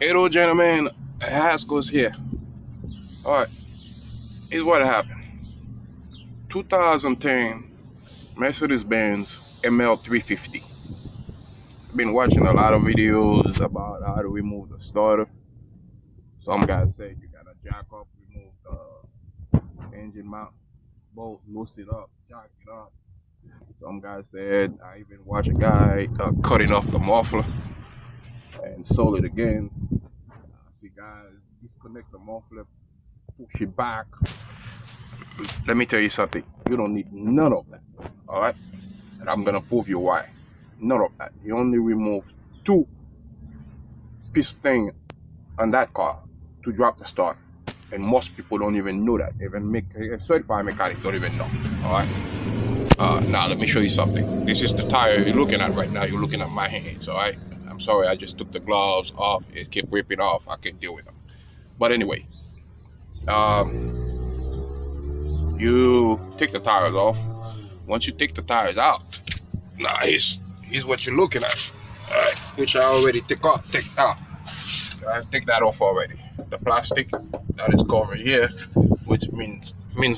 Hello, gentlemen. Haskell's here. All right, here's what happened. 2010 Mercedes Benz ML350. I've been watching a lot of videos about how to remove the starter. Some guys said you gotta jack up, remove the engine mount bolt, loose it up, jack it up. Some guys said, I even watched a guy cutting off the muffler and sold it again. I see guys disconnect the muffler, push it back. Let me tell you something. You don't need none of that. All right? And I'm gonna prove you why. None of that. You only remove two piston on that car to drop the starter. And most people don't even know that. Even certified mechanics don't even know. All right? Now let me show you something. This is the tire you're looking at right now. You're looking at my hands. All right? I'm sorry. I just took the gloves off. It kept ripping off. I can't deal with them. But anyway, you take the tires off. Once you take the tires out, now here's what you're looking at. All right, which I already take out. I take that off already. The plastic that is covered here, which means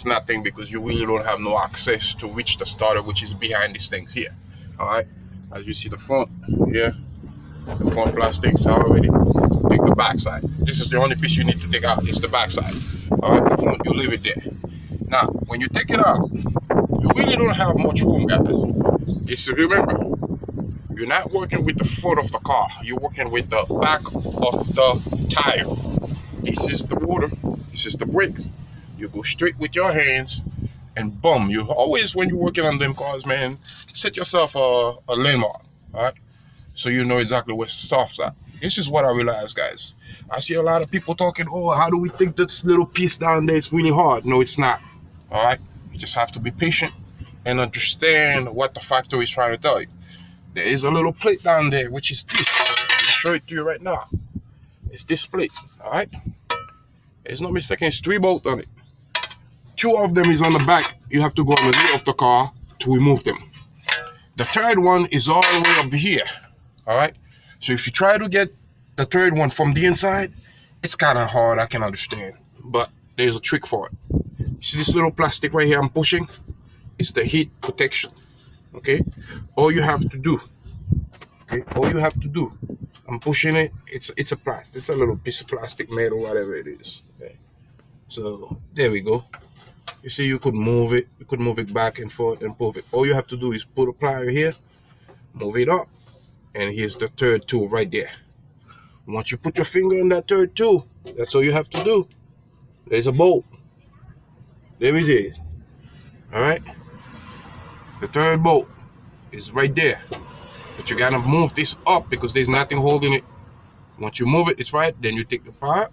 nothing because you really don't have no access to reach the starter, which is behind these things here. All right, as you see the front here, the front plastics already. Take the back side. This is the only piece you need to take out. It's the back side. All right, the front you leave it there. Now, when you take it out, you really don't have much room, guys. Just remember, you're not working with the front of the car. You're working with the back of the tire. This is the water. This is the brakes. You go straight with your hands and boom. You always, when you're working on them cars, man, set yourself a landmark, all right? So you know exactly where stuff's at. This is what I realized, guys. I see a lot of people talking, oh, how do we think this little piece down there is really hard? No, it's not. All right, you just have to be patient and understand what the factory is trying to tell you. There is a little plate down there, which is this. I'll show it to you right now. It's this plate, all right? There's no mistake, it's 3 bolts on it. 2 of them is on the back. You have to go on the rear of the car to remove them. The third one is all the way up here, all right? So if you try to get the third one from the inside, it's kind of hard, I can understand. But there's a trick for it. See this little plastic right here I'm pushing? It's the heat protection, okay? All you have to do, I'm pushing it, it's a plastic, it's a little piece of plastic, metal, whatever it is, okay? So, there we go. You see, you could move it back and forth and move it. All you have to do is put a plier here, move it up, and here's the third tool right there. Once you put your finger on that third tool, that's all you have to do. There's a bolt. There it is. All right. The third bolt is right there. But you gotta move this up because there's nothing holding it. Once you move it, it's right. Then you take the part,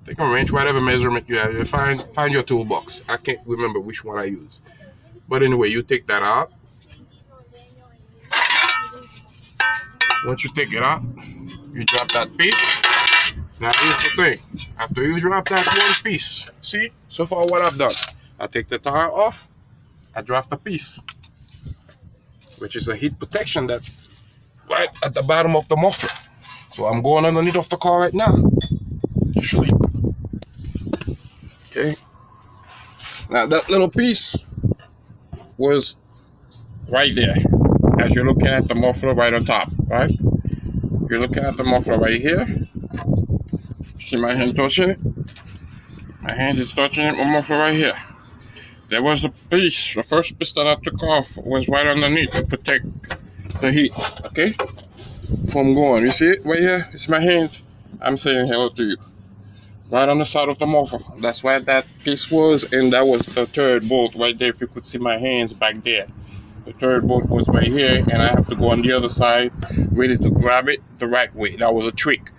take a wrench, whatever measurement you have. You find your toolbox. I can't remember which one I use. But anyway, you take that out. Once you take it out, you drop that piece. Now here's the thing. After you drop that one piece, see, so far what I've done, I take the tire off, I drop the piece, which is a heat protection that right at the bottom of the muffler. So I'm going underneath of the car right now. Show you. Okay. Now that little piece was right there. As you're looking at the muffler right on top, right? You're looking at the muffler right here. See my hand touching it? My hand is touching it, my muffler right here. There was a piece, the first piece that I took off was right underneath to protect the heat, okay? From going, you see it right here? It's my hands. I'm saying hello to you. Right on the side of the muffler. That's where that piece was, and that was the third bolt right there. If you could see my hands back there. The third bolt was right here, and I have to go on the other side, ready to grab it the right way. That was a trick.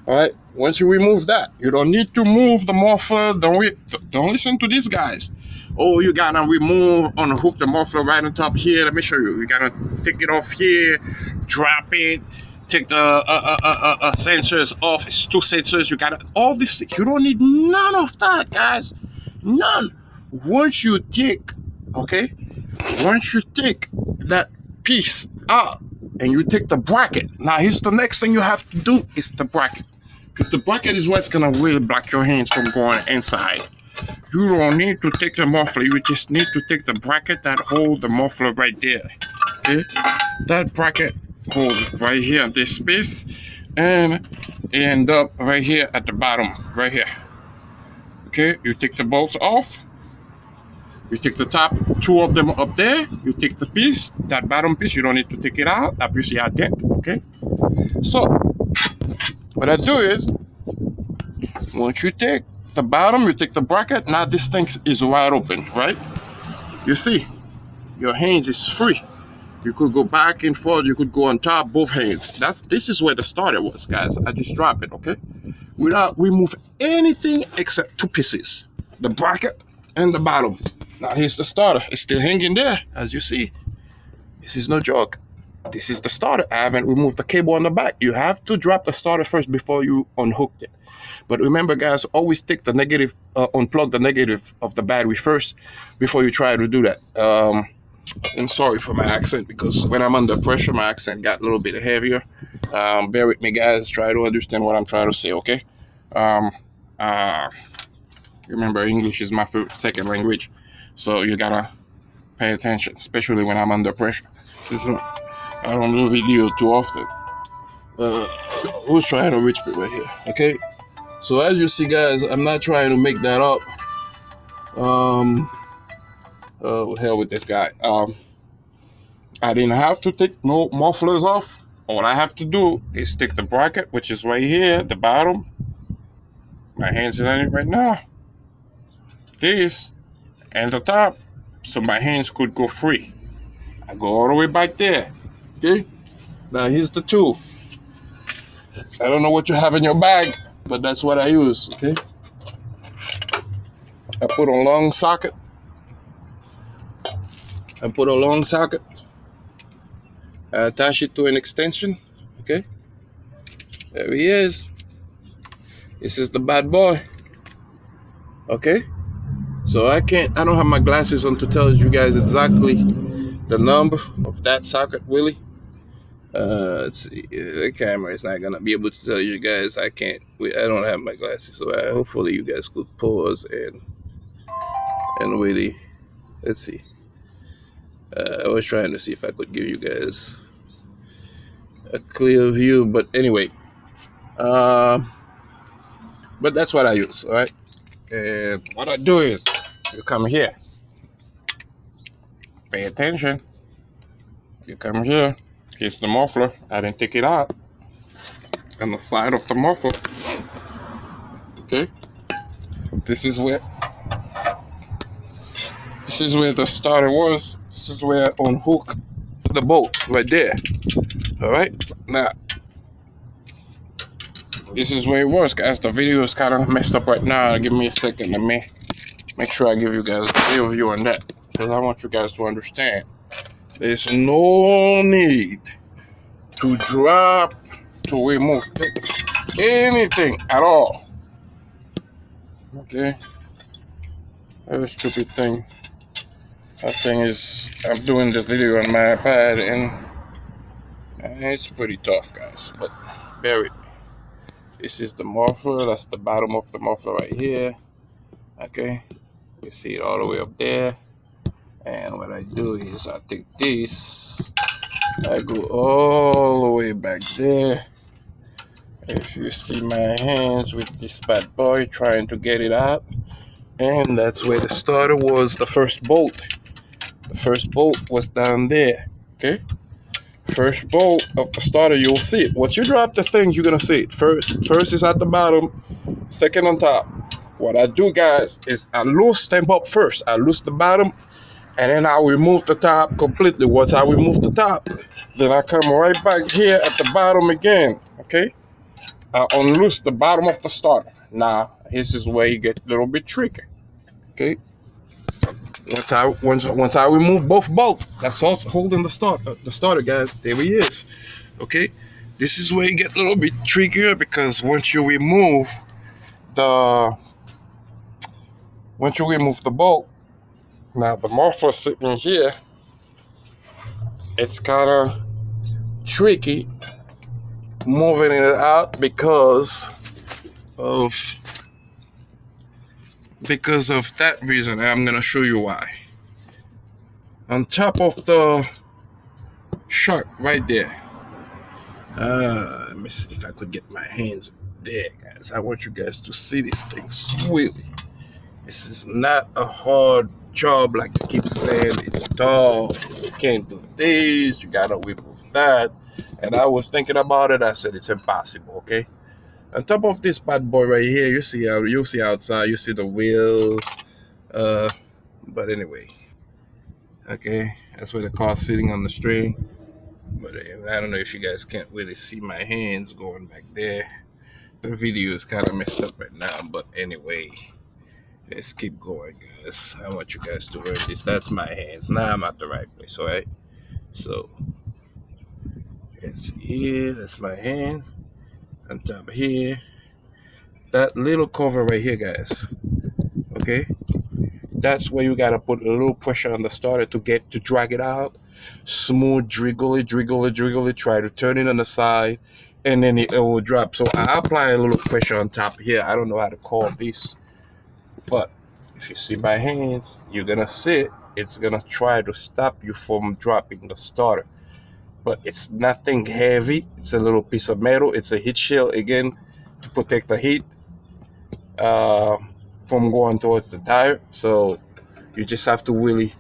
All right, once you remove that, you don't need to move the muffler. Don't listen to these guys. Oh, you gotta remove, unhook the muffler right on top here. Let me show you. You gotta take it off here, drop it, take the sensors off. It's 2 sensors. You gotta, all this, you don't need none of that, guys. None. Once you take, okay, once you take that piece out and you take the bracket. Now here's the next thing you have to do is the bracket, because the bracket is what's gonna really block your hands from going inside. You don't need to take the muffler, you just need to take the bracket that hold the muffler right there. Okay, that bracket holds right here at this space, and it end up right here at the bottom, right here. Okay, you take the bolts off. You take the top two of them up there. You take the piece, that bottom piece, you don't need to take it out. Obviously, I didn't. Okay. So, what I do is, once you take the bottom, you take the bracket. Now this thing is wide open, right? You see, your hands is free. You could go back and forth. You could go on top, both hands. This is where the starter was, guys. I just drop it, okay? Without remove anything except two pieces, the bracket and the bottom. Now here's the starter. It's still hanging there, as you see. This is no joke. This is the starter. I haven't removed the cable on the back. You have to drop the starter first before you unhooked it. But remember, guys, always take the negative, unplug the negative of the battery first before you try to do that. And sorry for my accent, because when I'm under pressure, my accent got a little bit heavier. Bear with me, guys. Try to understand what I'm trying to say, okay? Remember, English is my second language, so you gotta pay attention, especially when I'm under pressure. I don't do video too often. Who's trying to reach me right here? Okay, so as you see, guys, I'm not trying to make that up. Hell with this guy. I didn't have to take no mufflers off. All I have to do is take the bracket, which is right here at the bottom. My hands is on it right now. This and the top, so my hands could go free. I go all the way back there. Okay, now here's the tool. I don't know what you have in your bag, but that's what I use. Okay, I put a long socket. I attach it to an extension. Okay, there he is. This is the bad boy. Okay, so I don't have my glasses on to tell you guys exactly the number of that socket, really. Let's see, the camera is not gonna be able to tell you guys. I don't have my glasses, so hopefully you guys could pause and really, let's see. I was trying to see if I could give you guys a clear view, but anyway, but that's what I use. All right, and what I do is you come here, pay attention. You come here. Here's the muffler. I didn't take it out. And the side of the muffler. Okay. This is where the starter was. This is where I unhook the bolt right there. Alright. Now this is where it was, guys. The video is kind of messed up right now. Give me a second. Let me make sure I give you guys a clear view on that, because I want you guys to understand. There's no need to drop, to remove anything at all. Okay? That's a stupid thing. That thing is, I'm doing the video on my iPad, and it's pretty tough, guys. But bear with me. This is the muffler. That's the bottom of the muffler right here. Okay? You see it all the way up there. And what I do is I take this, I go all the way back there. If you see my hands with this bad boy trying to get it out, and that's where the starter was. The first bolt was down there. Okay, first bolt of the starter, you'll see it. Once you drop the thing, you're gonna see it. First is at the bottom, second on top. What I do, guys, is I loose them up first. I loose the bottom, and then I remove the top completely. Once I remove the top, then I come right back here at the bottom again. Okay, I unloose the bottom of the starter. Now this is where you get a little bit tricky. Okay, once I remove both bolts, that's also holding the starter, guys. There he is. Okay, this is where you get a little bit trickier, because once you remove the bolt, now the muffler sitting here, it's kind of tricky moving it out because of that reason. I'm gonna show you why. On top of the shark right there, let me see if I could get my hands there, guys. I want you guys to see this thing sweetly. This is not a hard job like you keep saying. It's tough. You can't do this. You gotta remove that. And I was thinking about it. I said it's impossible. Okay. On top of this bad boy right here, you see outside. You see the wheel. But anyway, okay. That's where the car's sitting on the string. But I don't know if you guys can't really see my hands going back there. The video is kind of messed up right now. But anyway. Let's keep going, guys. I want you guys to learn this. That's my hands. Now I'm at the right place, all right? So, let's see here. That's my hand. On top of here. That little cover right here, guys. Okay? That's where you got to put a little pressure on the starter to drag it out. Smooth, driggle it. Try to turn it on the side. And then it will drop. So, I apply a little pressure on top here. I don't know how to call this. But if you see my hands, you're gonna sit. It's gonna try to stop you from dropping the starter. But it's nothing heavy. It's a little piece of metal. It's a heat shield again to protect the heat from going towards the tire. So you just have to really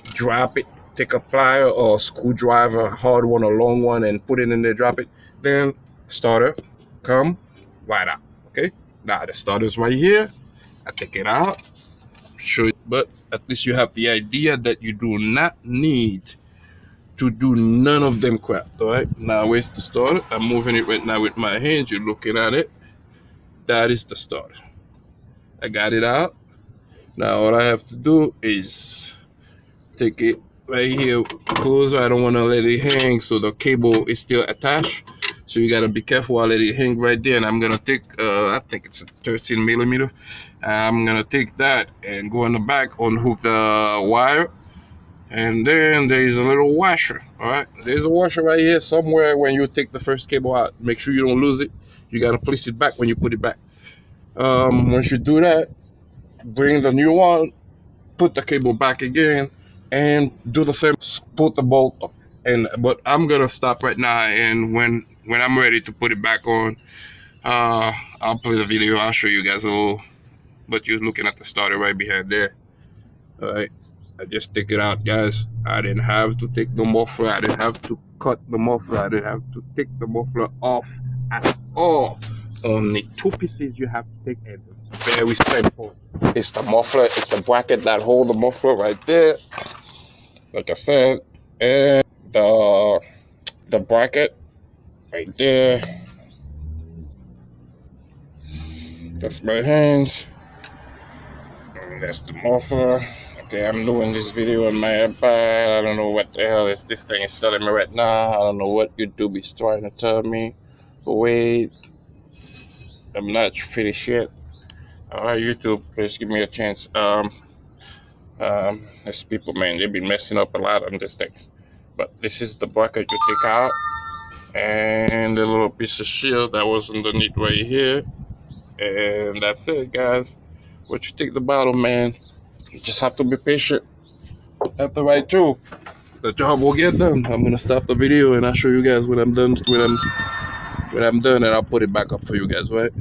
drop it. Take a plier or a screwdriver, a hard one, a long one, and put it in there. Drop it. Then starter come right out. Okay. Now the starter's right here. I take it out, show it, but at least you have the idea that you do not need to do none of them crap. All right, now where's the starter? I'm moving it right now with my hands. You're looking at it. That is the starter. I got it out. Now all I have to do is take it right here closer. I don't want to let it hang, so the cable is still attached. So you gotta be careful. I let it hang right there, and I'm gonna take I think it's a 13 millimeter. I'm gonna take that and go in the back, unhook the wire, and then there's a little washer. All right, there's a washer right here somewhere. When you take the first cable out, make sure you don't lose it. You gotta place it back when you put it back. Once you do that, bring the new one, put the cable back again, and do the same. Put the bolt up. But I'm gonna stop right now, and when I'm ready to put it back on, I'll play the video. I'll show you guys a little. But you're looking at the starter right behind there. All right, I just take it out, guys. I didn't have to take the muffler. I didn't have to cut the muffler. I didn't have to take the muffler off at all. Only two pieces you have to take, and it's very simple. It's the muffler. It's the bracket that hold the muffler right there. Like I said, and the bracket right there. That's my hands. And that's the muffler. Okay, I'm doing this video on my iPad. I don't know what the hell is this thing is telling me right now. I don't know what YouTube is trying to tell me. Wait, I'm not finished yet. Alright, YouTube, please give me a chance. These people, man, they've been messing up a lot on this thing. But this is the bracket you take out, and the little piece of shield that was underneath right here, and that's it, guys. Once you take the bottom, man, you just have to be patient. Have the right tool. The job will get done. I'm gonna stop the video and I'll show you guys when I'm done. When I'm done, and I'll put it back up for you guys, right?